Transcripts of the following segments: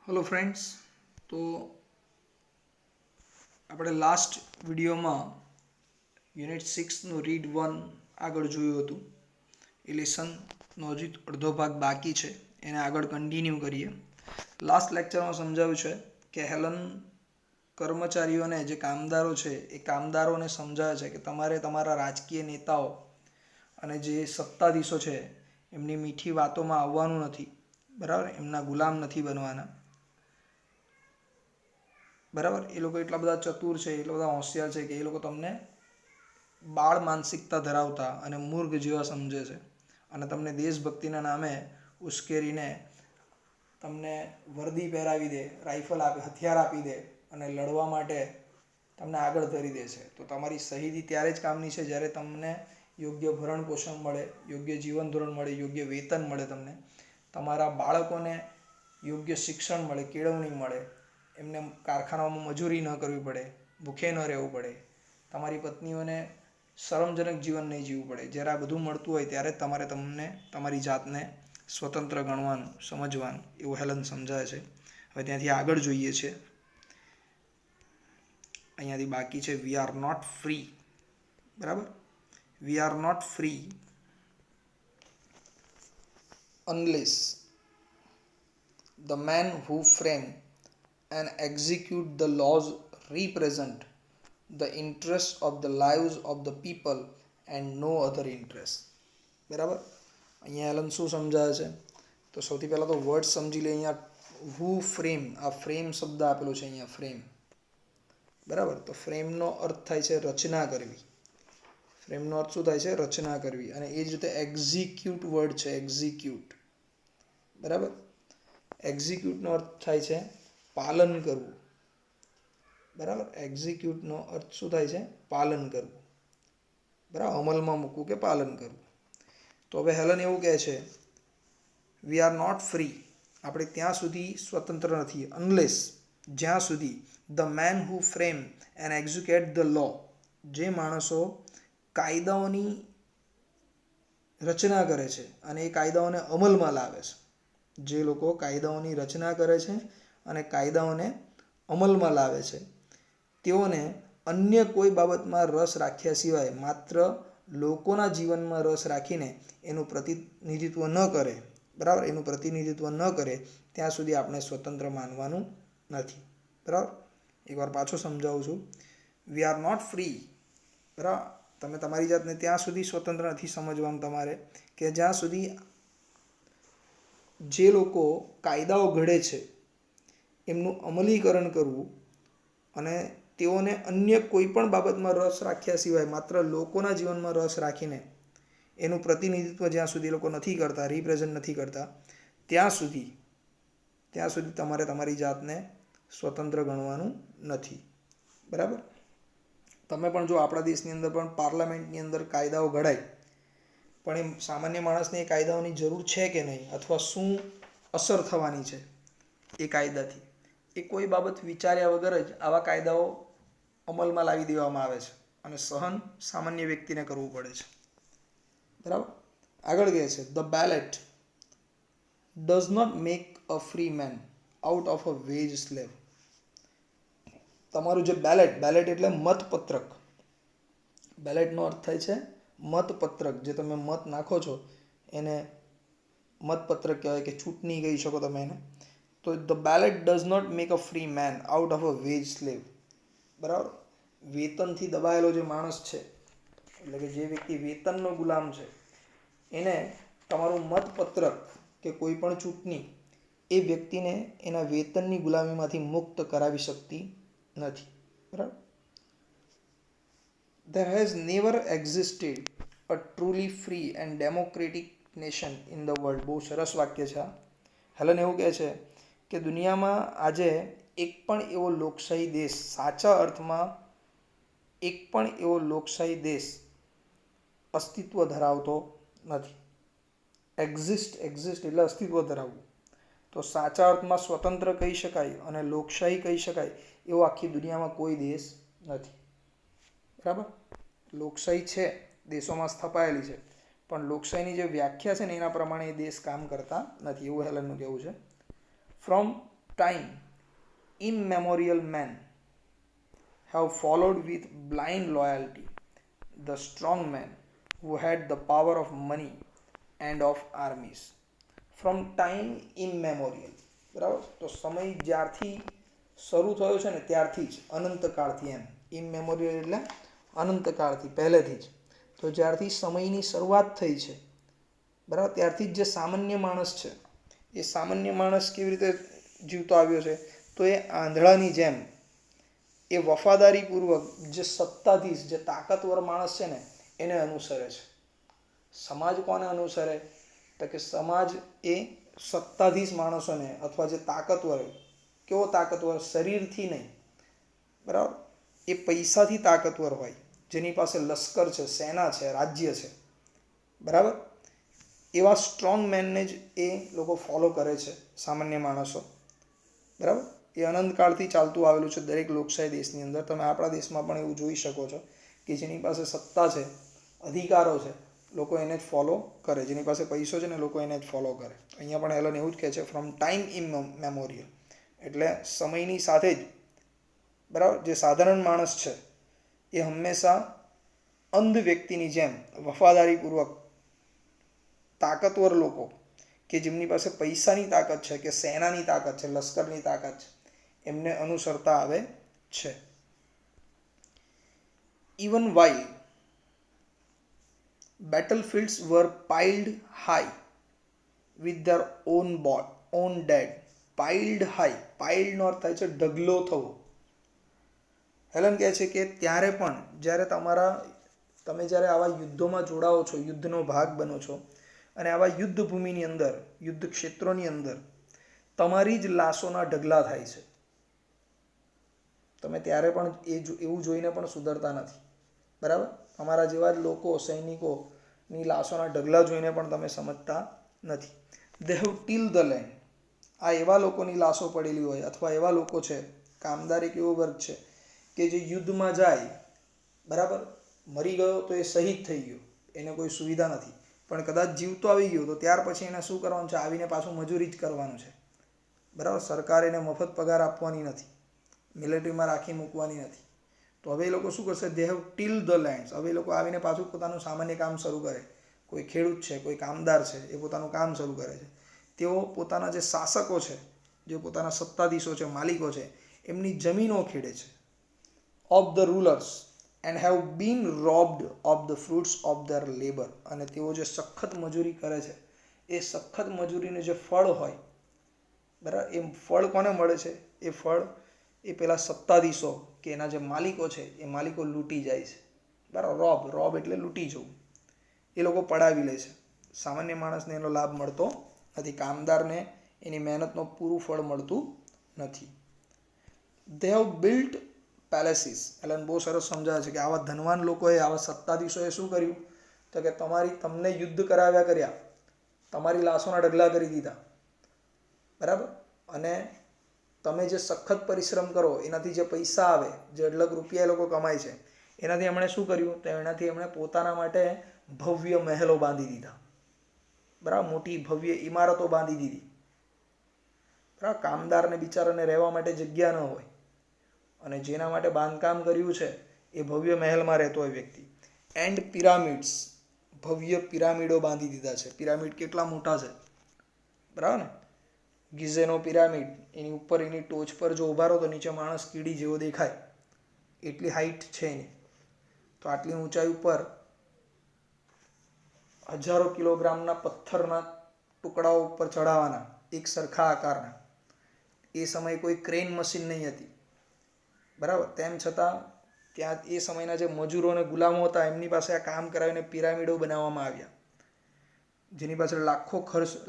Hello friends. તો આપણે last વિડીયોમાં યુનિટ 6નું રીડ 1 આગળ જોયું હતું. એ લેસનનો હજી અડધો ભાગ બાકી છે, એને આગળ કન્ટિન્યુ કરીએ. લાસ્ટ લેક્ચરમાં સમજાવ્યું છે કે હેલન કર્મચારીઓને, જે કામદારો છે, એ કામદારોને સમજાવે છે કે તમારે તમારા રાજકીય નેતાઓ અને જે સત્તાધીશો છે એમની મીઠી વાતોમાં આવવાનું નથી, બરાબર? એમના ગુલામ નથી બનવાના, બરાબર? એ લોકો એટલા બધા ચતુર છે, એટલા બધા હોશિયાર છે કે એ લોકો તમને બાળ માનસિકતા ધરાવતા અને મૂર્ખ જેવા સમજે છે અને તમને દેશભક્તિના નામે ઉશ્કેરીને તમને વર્દી પહેરાવી દે, રાઇફલ આપે, હથિયાર આપી દે અને લડવા માટે તમને આગળ ધરી દે છે. તો તમારી શહીદી ત્યારે જ કામની છે જ્યારે તમને યોગ્ય ભરણ પોષણ મળે, યોગ્ય જીવન ધોરણ મળે, યોગ્ય વેતન મળે, તમને તમારા બાળકોને યોગ્ય શિક્ષણ મળે, કેળવણી મળે, એમને કારખાનાઓમાં મજૂરી ન કરવી પડે, ભૂખે ન રહેવું પડે, તમારી પત્નીઓને શરમજનક જીવન નહીં જીવવું પડે. જ્યારે આ બધું મળતું હોય ત્યારે તમારે તમારી જાતને સ્વતંત્ર ગણવાનું, સમજવાનું, એવું હેલન સમજાય છે. હવે ત્યાંથી આગળ જોઈએ છે. અહીંયાથી બાકી છે વી આર નોટ ફ્રી, બરાબર? We are not free unless the men who frame and execute the laws represent the interest of the lives of the people and no other interest. બરાબર? અહીંયા એલન શું સમજાવે છે? તો સૌથી પહેલાં તો વર્ડ સમજી લે. અહીંયા હુ ફ્રેમ, આ ફ્રેમ શબ્દ આપેલો છે અહીંયા, ફ્રેમ, બરાબર? તો ફ્રેમનો અર્થ થાય છે રચના કરવી. ફ્રેમનો અર્થ શું થાય છે? રચના કરવી. અને એ જ રીતે એક્ઝિક્યુટ વર્ડ છે, એક્ઝિક્યુટ, બરાબર? એક્ઝિક્યુટનો અર્થ થાય છે પાલન કરવું, બરાબર? એક્ઝિક્યુટનો અર્થ શું થાય છે? પાલન કરવું, બરાબર? અમલમાં મૂકવું કે પાલન કરવું. તો હવે હેલન એવું કહે છે વી આર નોટ ફ્રી, આપણે ત્યાં સુધી સ્વતંત્ર નથી, અનલેસ, જ્યાં સુધી the men who frame and execute the law, જે માણસો કાયદાઓની રચના કરે છે અને એ કાયદાઓને અમલમાં લાવે છે, જે લોકો કાયદાઓની રચના કરે છે અને કાયદાઓને અમલમાં લાવે છે, તેઓને અન્ય કોઈ બાબતમાં રસ રાખ્યા સિવાય માત્ર લોકોના જીવનમાં રસ રાખીને એનું પ્રતિનિધિત્વ ન કરે, બરાબર? એનું પ્રતિનિધિત્વ ન કરે ત્યાં સુધી આપણે સ્વતંત્ર માનવાનું નથી, બરાબર? એકવાર પાછો સમજાવું છું. વી આર નોટ ફ્રી, બરાબર? તમે તમારી જાતને ત્યાં સુધી સ્વતંત્ર નથી સમજવાનું તમારે કે જ્યાં સુધી જે લોકો કાયદાઓ ઘડે છે એમનું અમલીકરણ કરવું અને તેઓને અન્ય કોઈ પણ બાબતમાં રસ રાખ્યા સિવાય માત્ર લોકોના જીવનમાં રસ રાખીને એનું પ્રતિનિધિત્વ જ્યાં સુધી લોકો નથી કરતા, રિપ્રેઝન્ટ નથી કરતા, ત્યાં સુધી તમારે તમારી જાતને સ્વતંત્ર ગણવાનું નથી, બરાબર? તમે પણ જો આપણા દેશની અંદર પણ પાર્લામેન્ટની અંદર કાયદાઓ ઘડાય, પણ એ સામાન્ય માણસને એ કાયદાઓની જરૂર છે કે નહીં, અથવા શું અસર થવાની છે એ કાયદાથી, એ કોઈ બાબત વિચાર્યા વગર જ આવા કાયદાઓ અમલમાં લાવી દેવામાં આવે છે અને સહન સામાન્ય વ્યક્તિને કરવું પડે છે, બરાબર? આગળ કહે છે the ballot does not make a free man out of a wage slave. તમારું જે બેલેટ એટલે મતપત્રક, બેલેટનો અર્થ થાય છે મતપત્રક. જે તમે મત નાખો છો એને મતપત્રક કહેવાય, કે ચૂંટણી કહી શકો તમે એને. તો the ballot does not make a free man out of a wage slave, બરાબર? વેતનથી દબાયેલો જે માણસ છે, એટલે કે જે વ્યક્તિ વેતનનો ગુલામ છે, એને તમારું મતપત્રક કે કોઈ પણ ચૂંટણી એ વ્યક્તિને એના વેતનની ગુલામીમાંથી મુક્ત કરાવી શકતી નથી, બરાબર? There has never existed a truly free and democratic nation in the world. બહુ સરસ વાક્ય છે આ. હેલન એવું કહે છે કે દુનિયામાં આજે એક પણ એવો લોકશાહી દેશ, સાચા અર્થમાં એક પણ એવો લોકશાહી દેશ અસ્તિત્વ ધરાવતો નથી. એક્ઝિસ્ટ એટલે અસ્તિત્વ ધરાવવું. તો સાચા અર્થમાં સ્વતંત્ર કહી શકાય અને લોકશાહી કહી શકાય એવો આખી દુનિયામાં કોઈ દેશ નથી, બરાબર? લોકશાહી છે, દેશોમાં સ્થપાયેલી છે, પણ લોકશાહીની જે વ્યાખ્યા છે ને એના પ્રમાણે એ દેશ કામ કરતા નથી, એવું હેલનનું કહેવું છે. From time immemorial men have followed with blind loyalty the strong men who had the power of money and of armies. From time immemorial, બરાબર. તો સમય જ્યારથી શરૂ થયો છે ને ત્યારથી જ, અનંતકાળથી, એમ ઇમમેમોરિયલ એટલે અનંતકાળથી, પહેલેથી જ. તો જ્યારથી સમયની શરૂઆત થઈ છે, બરાબર, ત્યારથી જ જે સામાન્ય માણસ છે એ સામાન્ય માણસ કેવી રીતે જીવતો આવ્યો છે, તો એ આંધળાની જેમ એ વફાદારીપૂર્વક જે સત્તાધીશ, જે તાકાતવર માણસ છે ને એને અનુસરે છે. સમાજ કોને અનુસરે? તો કે સમાજ એ સત્તાધીશ માણસોને, અથવા જે તાકાતવર, કેવો તાકાતવર? શરીરથી નહીં, બરાબર, એ પૈસાથી તાકાતવર હોય, જેની પાસે લશ્કર છે, સેના છે, રાજ્ય છે, બરાબર, એવા સ્ટ્રોંગ મેનને જ એ લોકો ફોલો કરે છે, સામાન્ય માણસો, બરાબર. એ અનંતકાળથી ચાલતું આવેલું છે દરેક લોકશાહી દેશની અંદર. તમે આપણા દેશમાં પણ એવું જોઈ શકો છો કે જેની પાસે સત્તા છે, અધિકારો છે, લોકો એને જ ફોલો કરે. જેની પાસે પૈસો છે ને લોકો એને જ ફોલો કરે. અહીંયા પણ એલન એવું જ કહે છે, ફ્રોમ ટાઈમ ઇન મેમોરિયલ, એટલે સમયની સાથે જ, બરાબર, જે સાધારણ માણસ છે એ હંમેશા અંધ વ્યક્તિની જેમ વફાદારીપૂર્વક તાકાતવર લોકો કે જેમની પાસે પૈસાની તાકાત છે, કે સેનાની તાકાત છે, લશ્કરની તાકાત છે, એમને અનુસરતા આવે છે. Even while battlefields were piled high with their own dead. Piled high, piled નો અર્થ થાય છે ઢગલો થવો. હેલન કહે છે કે ત્યારે પણ જ્યારે તમે જ્યારે આવા યુદ્ધોમાં જોડાઓ છો, યુદ્ધનો ભાગ બનો છો, અને આવા યુદ્ધ ભૂમિની અંદર, યુદ્ધ ક્ષેત્રોની અંદર તમારી જ લાશોના ઢગલા થાય છે. તમે ત્યારે પણ એવું જોઈને પણ સુધરતા નથી, બરાબર. અમારા જેવા જ લોકો, સૈનિકોની લાશોના ઢગલા જોઈને પણ તમે સમજતા નથી. They have till the land. આ એવા લોકોની લાશો પડેલી હોય, અથવા એવા લોકો છે, કામદાર એક એવો વર્ગ છે કે જે યુદ્ધમાં જાય, બરાબર, મરી ગયો તો એ શહીદ થઈ ગયો, એને કોઈ સુવિધા નથી, પણ કદાચ જીવતો આવી ગયો તો ત્યાર પછી એને શું કરવાનું છે? આવીને પાછું મજૂરી જ કરવાનું છે, બરાબર. સરકાર એને મફત પગાર આપવાની નથી, મિલિટરીમાં રાખી મૂકવાની નથી. તો હવે એ લોકો શું કરશે? They have till the lands. હવે એ લોકો આવીને પાછું પોતાનું સામાન્ય કામ શરૂ કરે. કોઈ ખેડૂત છે, કોઈ કામદાર છે, એ પોતાનું કામ શરૂ કરે છે. તેઓ પોતાના જે શાસકો છે, જે પોતાના સત્તાધીશો છે, માલિકો છે, એમની જમીનો ખેડે છે. Of the rulers and have been robbed of the fruits of their labour. અને તેઓ જે સખત મજૂરી કરે છે, એ સખત મજૂરીનું જે ફળ હોય, બરાબર, એ ફળ કોને મળે છે? એ ફળ એ પેલા સત્તાધીશો કે એના જે માલિકો છે, એ માલિકો લૂંટી જાય છે, બરાબર. રોબ એટલે લૂંટી જવું. એ લોકો પડાવી લે છે. સામાન્ય માણસને એનો લાભ મળતો નથી, કામદારને એની મહેનતનું પૂરું ફળ મળતું નથી. They have built palaces. Allen બહુ સરસ સમજાવે છે કે આવા ધનવાન લોકોએ, આવા સત્તાધીશોએ શું કર્યું? તો કે તમને યુદ્ધ કર્યા, તમારી લાશોના ઢગલા કરી દીધા, બરાબર. અને તમે જે સખત પરિશ્રમ કરો, એનાથી જે પૈસા આવે, જે અઢળક રૂપિયા એ લોકો કમાય છે, એનાથી એમણે શું કર્યું? તો એનાથી એમણે પોતાના માટે ભવ્ય મહેલો બાંધી દીધા, બરાબર, મોટી ભવ્ય ઇમારતો બાંધી દીધી, બરાબર. કામદારને બિચારાને રહેવા માટે જગ્યા ન હોય, અને જેના માટે બાંધકામ કર્યું છે એ ભવ્ય મહેલમાં રહેતો હોય વ્યક્તિ. એન્ડ પિરામિડ્સ. ભવ્ય પિરામિડો બાંધી દીધા છે. પિરામિડ કેટલા મોટા છે, બરાબર ને? ગિઝેનો પિરામિડ, એની ઉપર, એની ટોચ પર જો ઊભા રહો તો નીચે માણસ કીડી જેવો દેખાય, એટલી હાઈટ છે એની. તો આટલી ઊંચાઈ ઉપર હજારો કિલોગ્રામના પથ્થરના ટુકડાઓ ઉપર ચડાવવાના, એક સરખા આકારના. એ સમયે કોઈ ક્રેન મશીન નહીં હતી, બરાબર. તેમ છતાં ત્યાં એ સમયના જે મજૂરો અને ગુલામો હતા, એમની પાસે આ કામ કરાવીને પિરામિડો બનાવવામાં આવ્યા, જેની પાછળ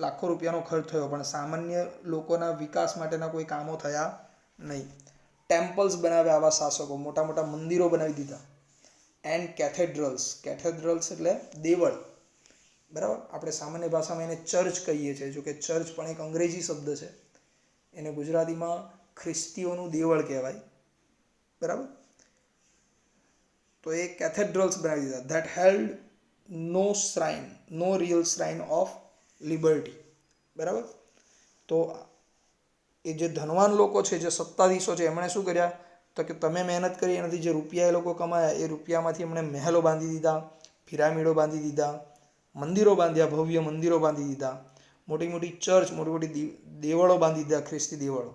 લાખો રૂપિયાનો ખર્ચ થયો, પણ સામાન્ય લોકોના વિકાસ માટેના કોઈ કામો થયા નહીં. ટેમ્પલ્સ બનાવ્યા આવા શાસકો, મોટા મોટા મંદિરો બનાવી દીધા. And cathedrals. કેથેડ્રલ્સ એટલે દેવળ, બરાબર. આપણે સામાન્ય ભાષામાં એને ચર્ચ કહીએ છીએ, જો કે ચર્ચ પણ એક અંગ્રેજી શબ્દ છે. એને ગુજરાતીમાં ખ્રિસ્તીઓનું દેવળ કહેવાય, બરાબર. તો એ કેથેડ્રલ્સ બનાવી દીધા. That held no real shrine of liberty, બરાબર. તો એ જે ધનવાન લોકો છે, જે સત્તાધીશો છે, એમણે શું કર્યા તો કે તમે મહેનત કરી એનાથી જે રૂપિયા એ લોકો કમાયા એ રૂપિયામાંથી એમણે મહેલો બાંધી દીધા, પિરામિડો બાંધી દીધા, મંદિરો બાંધ્યા, ભવ્ય મંદિરો બાંધી દીધા, મોટી મોટી ચર્ચ, મોટી મોટી દેવળો બાંધી દીધા, ખ્રિસ્તી દેવળો.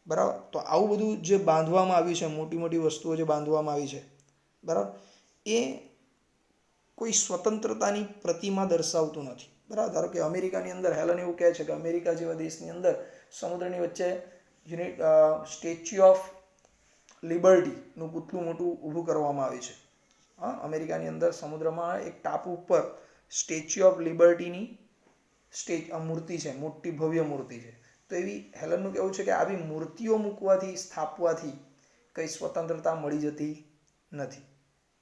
બરાબર. તો આવું બધું જે બાંધવામાં આવ્યું છે, મોટી મોટી વસ્તુઓ જે બાંધવામાં આવી છે, બરાબર, એ કોઈ સ્વતંત્રતાની પ્રતિમા દર્શાવતું નથી. બરાબર. ધારો કે અમેરિકાની અંદર હેલન એવું કહે છે કે અમેરિકા જેવા દેશની અંદર સમુદ્રની વચ્ચે સ્ટેચ્યુ ઓફ લિબર્ટીનું પુતળું મોટું ઊભું કરવામાં આવ્યું છે. હા, અમેરિકાની અંદર સમુદ્રમાં એક ટાપુ ઉપર સ્ટેચ્યુ ઓફ લિબર્ટીની મૂર્તિ છે, મોટી ભવ્ય મૂર્તિ છે. તો એવી હેલનનું કહેવું છે કે આવી મૂર્તિઓ મૂકવાથી, સ્થાપવાથી કંઈ સ્વતંત્રતા મળી જતી નથી.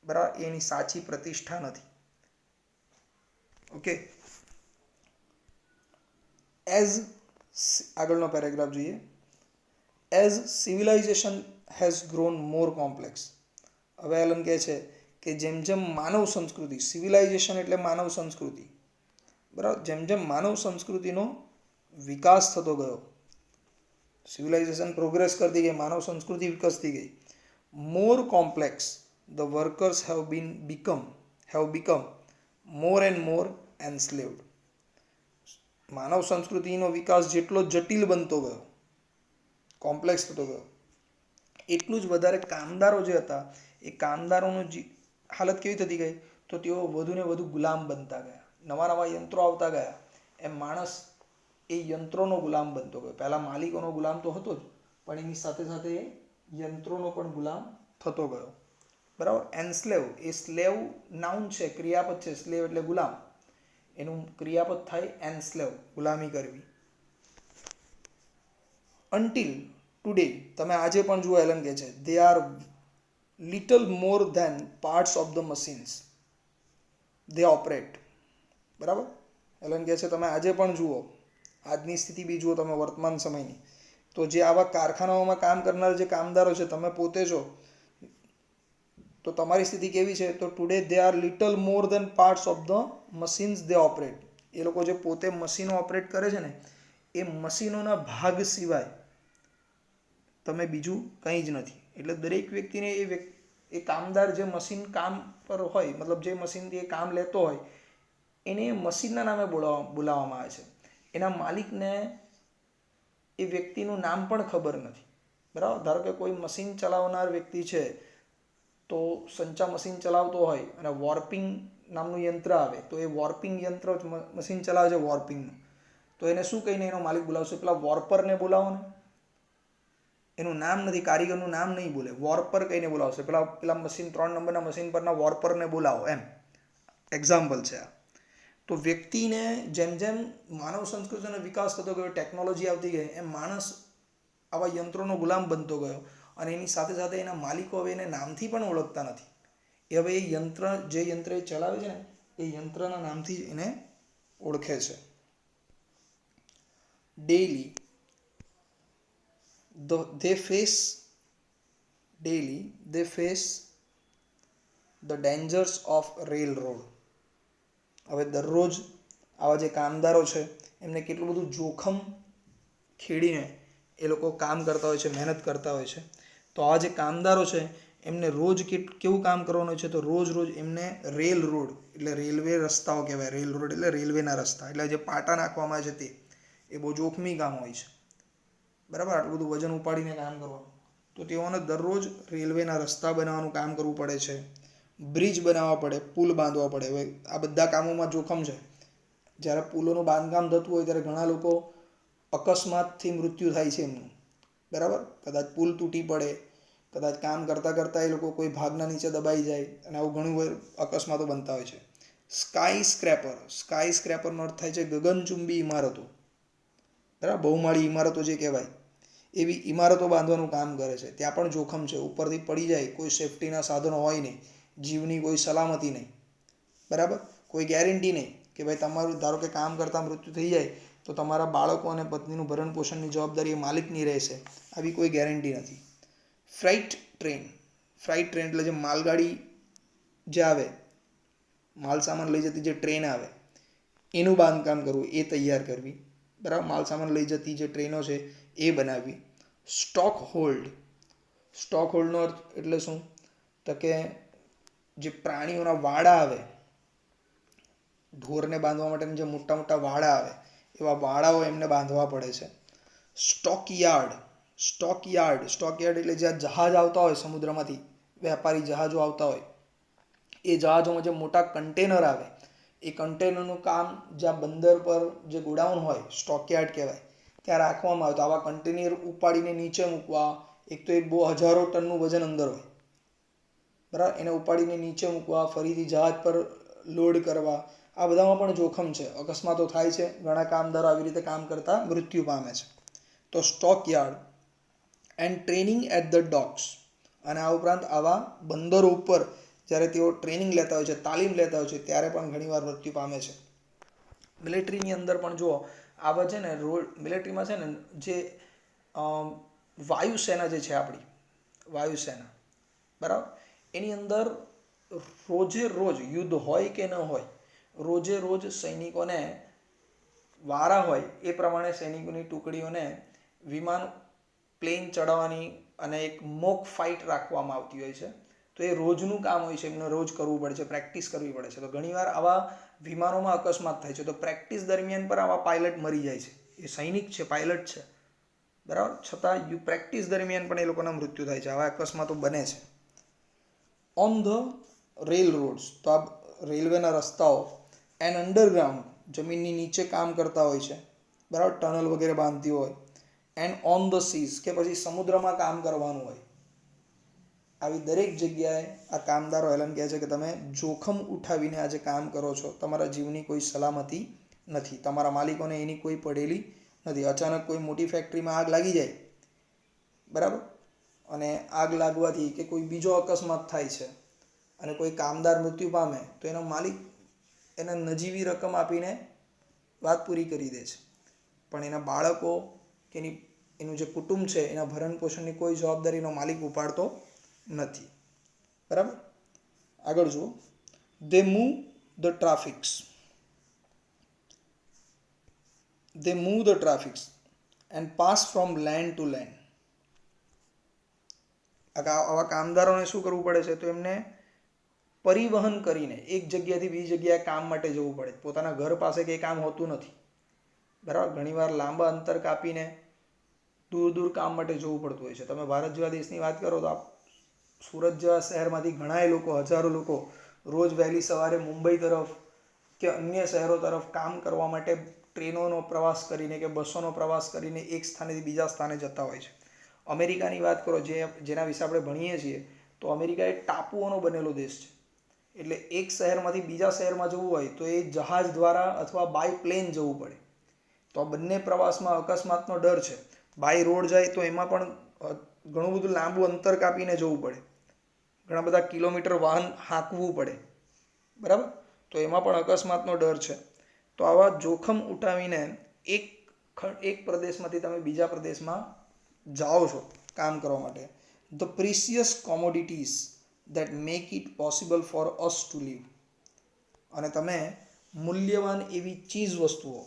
બરાબર. એની સાચી પ્રતિષ્ઠા નથી. ઓકે. આગળનો પેરેગ્રાફ જોઈએ. As civilisation has grown more complex. હવે એલન કહે છે કે જેમ જેમ માનવ સંસ્કૃતિ, સિવિલાઇઝેશન એટલે માનવ સંસ્કૃતિ, બરાબર, જેમ જેમ માનવ સંસ્કૃતિનો વિકાસ થતો ગયો, સિવિલાઇઝેશન પ્રોગ્રેસ કરતી ગઈ, માનવ સંસ્કૃતિ વિકસતી ગઈ, more complex the workers have become more and more enslaved. માનવ સંસ્કૃતિનો વિકાસ જેટલો જટિલ બનતો ગયો, કોમ્પ્લેક્સ થતો ગયો, એટલું જ વધારે કામદારો જે હતા એ કામદારોની હાલત કેવી થતી ગઈ તો તેઓ વધુને વધુ ગુલામ બનતા ગયા. નવા નવા યંત્રો આવતા ગયા એમ માણસ એ યંત્રોનો ગુલામ બનતો ગયો. પહેલાં માલિકોનો ગુલામ તો હતો જ, પણ એની સાથે સાથે યંત્રોનો પણ ગુલામ થતો ગયો. બરાબર. એન્સ્લેવ એ સ્લેવ નાઉન છે, ક્રિયાપદ છે. સ્લેવ એટલે ગુલામ, એનું ક્રિયાપદ થાય એન્સ્લેવ, ગુલામી કરવી. અન્ટિલ ટુડે, તમે આજે પણ જુઓ, એલન કહે છે, they are little more than parts of the machines they operate. બરાબર. એલન કહે છે તમે આજે પણ જુઓ, આજની સ્થિતિ બી જુઓ તમે, વર્તમાન સમયની, તો જે આવા કારખાનાઓમાં કામ કરનાર જે કામદારો છે, તમે પોતે છો, તો તમારી સ્થિતિ કેવી છે? તો today they are little more than parts of the machines they operate. એ લોકો જે પોતે મશીનો ઓપરેટ કરે છે ને, એ મશીનોના ભાગ સિવાય તમે બીજું કંઈ જ નથી. એટલે દરેક વ્યક્તિને એ કામદાર જે મશીન કામ પર હોય, મતલબ જે મશીનથી એ કામ લેતો હોય, એને મશીનના નામે બોલાવવામાં આવે છે. એના માલિકને એ વ્યક્તિનું નામ પણ ખબર નથી. બરાબર. ધારો કે કોઈ મશીન ચલાવનાર વ્યક્તિ છે, તો સંચા મશીન ચલાવતો હોય અને વોર્પિંગ નામનું યંત્ર આવે, તો એ વોર્પિંગ યંત્ર મશીન ચલાવે છે વોર્પિંગનું, તો એને શું કહીને એનો માલિક બોલાવશે? પેલા વોર્પરને બોલાવો ને. એનું નામ નથી, કારીગરનું નામ નહીં બોલે, વોર્પર કહીને બોલાવશે. પેલા મશીન 3 નંબરના મશીન પરના વોર્પરને બોલાવો, એમ એક્ઝામ્પલ છે આ. તો વ્યક્તિને જેમ જેમ માનવ સંસ્કૃતિનો વિકાસ થતો ગયો, ટેકનોલોજી આવતી ગઈ, એમ માણસ આવા યંત્રોનો ગુલામ બનતો ગયો. અને એની સાથે સાથે એના માલિકો હવે એને નામથી પણ ઓળખતા નથી. એ હવે એ યંત્ર, જે યંત્ર એ ચલાવે છે ને, એ યંત્રના નામથી એને ઓળખે છે. Daily they face the dangers of railroad. હવે દરરોજ આવા જે કામદારો છે એમને કેટલું બધું જોખમ ખેડીને એ લોકો કામ કરતા હોય છે, મહેનત કરતા હોય છે. તો આ જે કામદારો છે એમને રોજ કેવું કામ કરવાનું હોય છે? તો રોજ એમને રેલ રોડ એટલે રેલવે રસ્તાઓ કહેવાય. રેલ રોડ એટલે રેલવેના રસ્તા, એટલે જે પાટા નાખવામાં આવે છે તે, એ બહુ જોખમી કામ હોય છે. બરાબર. આટલું બધું વજન ઉપાડીને કામ કરવાનું, તો તેઓને દરરોજ રેલવેના રસ્તા બનાવવાનું કામ કરવું પડે છે, બ્રિજ બનાવવા પડે, પુલ બાંધવા પડે. હવે આ બધા કામોમાં જોખમ છે. જ્યારે પુલોનું બાંધકામ થતું હોય ત્યારે ઘણા લોકો અકસ્માતથી મૃત્યુ થાય છે એમનું. બરાબર. કદાચ પુલ તૂટી પડે, કદાચ કામ કરતાં કરતાં એ લોકો કોઈ ભાગના નીચે દબાઈ જાય, અને આવું ઘણું અકસ્માતો બનતા હોય છે. સ્કાય સ્ક્રેપરનો અર્થ થાય છે ગગનચુંબી ઇમારતો. બરાબર. બહુમાળી ઇમારતો જે કહેવાય, એવી ઇમારતો બાંધવાનું કામ કરે છે. ત્યાં પણ જોખમ છે. ઉપરથી પડી જાય, કોઈ સેફટીના સાધનો હોય નહીં, જીવની કોઈ સલામતી નહીં. બરાબર. કોઈ ગેરંટી નહીં કે ભાઈ તમારું ધારો કે કામ કરતાં મૃત્યુ થઈ જાય તો તમારા બાળકો અને પત્નીનું ભરણ પોષણની જવાબદારી એ માલિકની રહેશે. આવી કોઈ ગેરંટી નથી. ફ્રાઇટ ટ્રેન એટલે જે માલગાડી જે આવે, માલ સામાન લઈ જતી જે ટ્રેન આવે, એનું બાંધકામ કરવું, એ તૈયાર કરવી. બરાબર. માલ સામાન લઈ જતી જે ટ્રેનો છે એ બનાવવી. સ્ટોક હોલ્ડનો અર્થ એટલે શું? તો કે જે પ્રાણીઓના વાડા આવે, ઢોરને બાંધવા માટેના જે મોટા મોટા વાડા આવે એવા વાડાઓ એમને બાંધવા પડે છે. સ્ટોકયાર્ડ એટલે જ્યાં જહાજ આવતા હોય સમુદ્રમાંથી, વેપારી જહાજો આવતા હોય, એ જહાજોમાં જે મોટા કન્ટેનર આવે એ કન્ટેનરનું કામ જ્યાં બંદર પર જે ગોડાઉન હોય, સ્ટોકયાર્ડ કહેવાય, ત્યાં રાખવામાં આવે. તો આવા કન્ટેનર ઉપાડીને નીચે મૂકવા, એક તો એ બહુ હજારો ટનનું વજન અંદર હોય, બરાબર, એને ઉપાડીને નીચે મૂકવા, ફરીથી જહાજ પર લોડ કરવા, આ બધામાં પણ જોખમ છે, અકસ્માતો થાય છે, ઘણા કામદારો આવી રીતે કામ કરતા મૃત્યુ પામે છે. તો stockyard and training at the docks, અને આ ઉપરાંત આવા બંદરો ઉપર જ્યારે તેઓ ટ્રેનિંગ લેતા હોય છે, તાલીમ લેતા હોય છે, ત્યારે પણ ઘણીવાર મૃત્યુ પામે છે. મિલિટરીની અંદર પણ જુઓ, આવા છે ને મિલિટરીમાં છે ને જે વાયુસેના જે છે આપણી વાયુસેના, બરાબર, એની અંદર રોજે રોજ યુદ્ધ હોય કે ન હોય, રોજે રોજ સૈનિકોને વારા હોય એ પ્રમાણે સૈનિકોની ટુકડીઓને વિમાન પ્લેન ચડાવવાની અને એક મોક ફાઇટ રાખવામાં આવતી હોય છે. તો એ રોજનું કામ હોય છે, એમને રોજ કરવું પડે છે, પ્રેક્ટિસ કરવી પડે છે. તો ઘણીવાર આવા વિમાનોમાં અકસ્માત થાય છે. તો પ્રેક્ટિસ દરમિયાન પણ આવા પાયલટ મરી જાય છે. એ સૈનિક છે, પાયલટ છે, બરાબર, છતાં પ્રેક્ટિસ દરમિયાન પણ એ લોકોના મૃત્યુ થાય છે. આવા અકસ્માતો બને છે. ઓન ધ રેલ રોડ્સ, તો આ રેલવેના રસ્તાઓ, એન્ડ અંડરગ્રાઉન્ડ, જમીનની નીચે કામ કરતા હોય છે, બરાબર, ટનલ વગેરે બાંધતી હોય. એન્ડ ઓન ધ સીઝ, કે પછી સમુદ્રમાં કામ કરવાનું હોય. આવી દરેક જગ્યાએ આ કામદારો એલન કહે છે કે તમે જોખમ ઉઠાવીને આજે કામ કરો છો. તમારા જીવની કોઈ સલામતી નથી, તમારા માલિકોને એની કોઈ પડેલી નથી. અચાનક કોઈ મોટી ફેક્ટરીમાં આગ લાગી જાય, બરાબર, અને આગ લાગવાથી કે કોઈ બીજો અકસ્માત થાય છે અને કોઈ કામદાર મૃત્યુ પામે, તો એનો માલિક એને નજીવી રકમ આપીને વાત પૂરી કરી દે છે, પણ એના બાળકો કે એનું જે કુટુંબ છે એના ભરણ પોષણની કોઈ જવાબદારીનો માલિક ઉપાડતો નથી, બરાબર. આગળ જુઓ. They move the traffics and pass from land to land. આવા કામદારોને શું કરવું પડે છે? તો એમને પરિવહન કરીને એક જગ્યાથી બીજી જગ્યાએ કામ માટે જવું પડે. પોતાના ઘર પાસે કંઈ કામ હોતું નથી, બરાબર. ઘણીવાર લાંબા અંતર કાપીને દૂર દૂર કામ માટે જવું પડતું હોય છે. તમે ભારત જેવા દેશની વાત કરો તો સુરત જેવા શહેરમાંથી ઘણા લોકો, હજારો લોકો રોજ વહેલી સવારે મુંબઈ તરફ કે અન્ય શહેરો તરફ કામ કરવા માટે ટ્રેનોનો પ્રવાસ કરીને કે બસોનો પ્રવાસ કરીને એક સ્થાનેથી બીજા સ્થાને જતા હોય છે. અમેરિકાની વાત કરો, જેના વિશે આપણે ભણીએ છીએ, તો અમેરિકા એ ટાપુઓનો બનેલો દેશ છે. એટલે એક શહેરમાંથી બીજા શહેરમાં જવું હોય તો એ જહાજ દ્વારા અથવા બાય પ્લેન જવું પડે. તો આ બંને પ્રવાસમાં અકસ્માતનો ડર છે. બાય રોડ જાય તો એમાં પણ ઘણું બધું લાંબુ અંતર કાપીને જવું પડે, ઘણા બધા કિલોમીટર વાહન હાંકવું પડે, બરાબર. તો એમાં પણ અકસ્માતનો ડર છે. તો આવા જોખમ ઉઠાવીને એક પ્રદેશમાંથી તમે બીજા પ્રદેશમાં જાઓ છો કામ કરવા માટે. The precious commodities that make it possible for us to live, અને તમે મૂલ્યવાન એવી ચીજ વસ્તુઓ,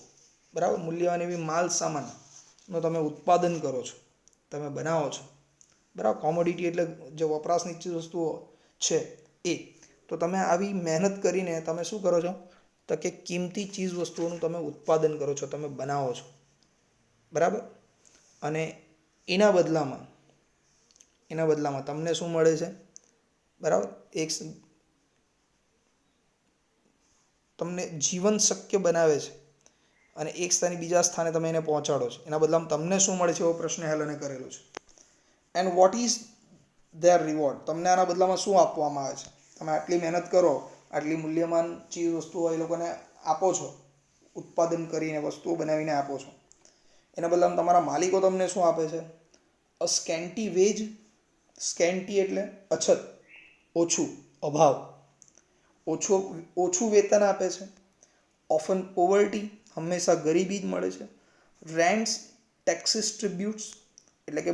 બરાબર, મૂલ્યવાન એવી માલ સામાનનો તમે ઉત્પાદન કરો છો, તમે બનાવો છો, બરાબર. કોમોડિટી એટલે જે વપરાશની ચીજ વસ્તુઓ છે એ. તો તમે આવી મહેનત કરીને તમે શું કરો છો? તો કે કિંમતી ચીજ વસ્તુઓનું તમે ઉત્પાદન કરો છો, તમે બનાવો છો, બરાબર. અને એના બદલામાં તમને શું મળે છે? બરાબર, તમને જીવન શક્ય બનાવે છે અને એક સ્થાને બીજા સ્થાને તમે એને પહોંચાડો છો. એના બદલામાં તમને શું મળે છે? એવો પ્રશ્ન હેલને કરેલો છે. And what is there reward? તમને આના બદલામાં શું આપવામાં આવે છે? તમે આટલી મહેનત કરો, આટલી મૂલ્યવાન ચીજ વસ્તુઓ એ લોકોને આપો છો, ઉત્પાદન કરીને વસ્તુઓ બનાવીને આપો છો, એના બદલામાં તમારા માલિકો તમને શું આપે છે? અ સ્કેન્ટી વેજ. સ્કેન્ટી એટલે અછત, ઓછું, અભાવ. ઓછું વેતન આપે છે. ઓફન પોવર્ટી, હંમેશા ગરીબી જ મળે છે. રેન્ટ્સ, ટેક્સીસ, ટ્રિબ્યુટ્સ એટલે કે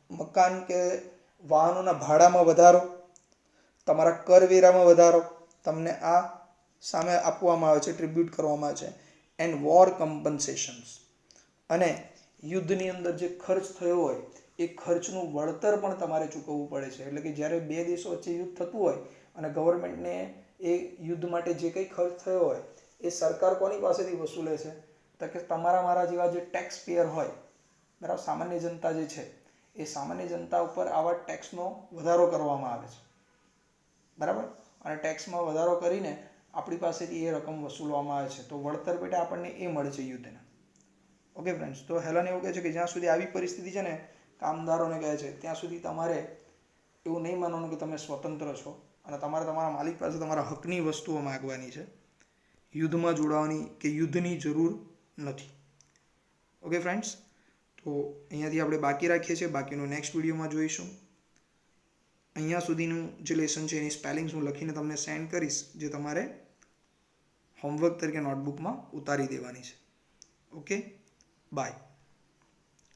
મકાન કે વાહનોના ભાડામાં વધારો, તમારા કરવેરામાં વધારો, તમને આ સામે આપવામાં આવે છે, ટ્રિબ્યુટ કરવામાં આવે છે. એન્ડ વોર કમ્પન્સેશન્સ, અને યુદ્ધની અંદર જે ખર્ચ થયો હોય એ ખર્ચનું વળતર પણ તમારે ચૂકવવું પડે છે. એટલે કે જ્યારે બે દેશો વચ્ચે યુદ્ધ થતું હોય અને ગવર્મેન્ટને એ યુદ્ધ માટે જે કંઈ ખર્ચ થયો હોય એ સરકાર કોની પાસેથી વસૂલે છે? તો કે તમારા મારા જેવા જે ટેક્સ પેયર હોય, બરાબર, સામાન્ય જનતા જે છે એ સામાન્ય જનતા ઉપર આવા ટેક્સનો વધારો કરવામાં આવે છે, બરાબર. અને ટેક્સમાં વધારો કરીને આપણી પાસેથી એ રકમ વસૂલવામાં આવે છે. તો વળતર પેટે આપણને એ મળે છે યુદ્ધના. ઓકે ફ્રેન્ડ્સ, તો હેલન એવું કહે છે કે જ્યાં સુધી આવી પરિસ્થિતિ છે ને કામદારોને કહે છે ત્યાં સુધી તમારે એવું નહીં માનવાનું કે તમે સ્વતંત્ર છો અને તમારે તમારા માલિક પાસે તમારા હકની વસ્તુઓ માગવાની છે. યુદ્ધમાં જોડાવાની કે યુદ્ધની જરૂર નથી. ઓકે ફ્રેન્ડ્સ, તો અહીંયાથી આપણે બાકી રાખીએ છીએ. બાકીનું નેક્સ્ટ વિડીયોમાં જોઈશું. અહીંયા સુધીનું જે લેસન છે એની સ્પેલિંગ્સ હું લખીને તમને સેન્ડ કરીશ, જે તમારે હોમવર્ક તરીકે નોટબુકમાં ઉતારી દેવાની છે. Okay, by.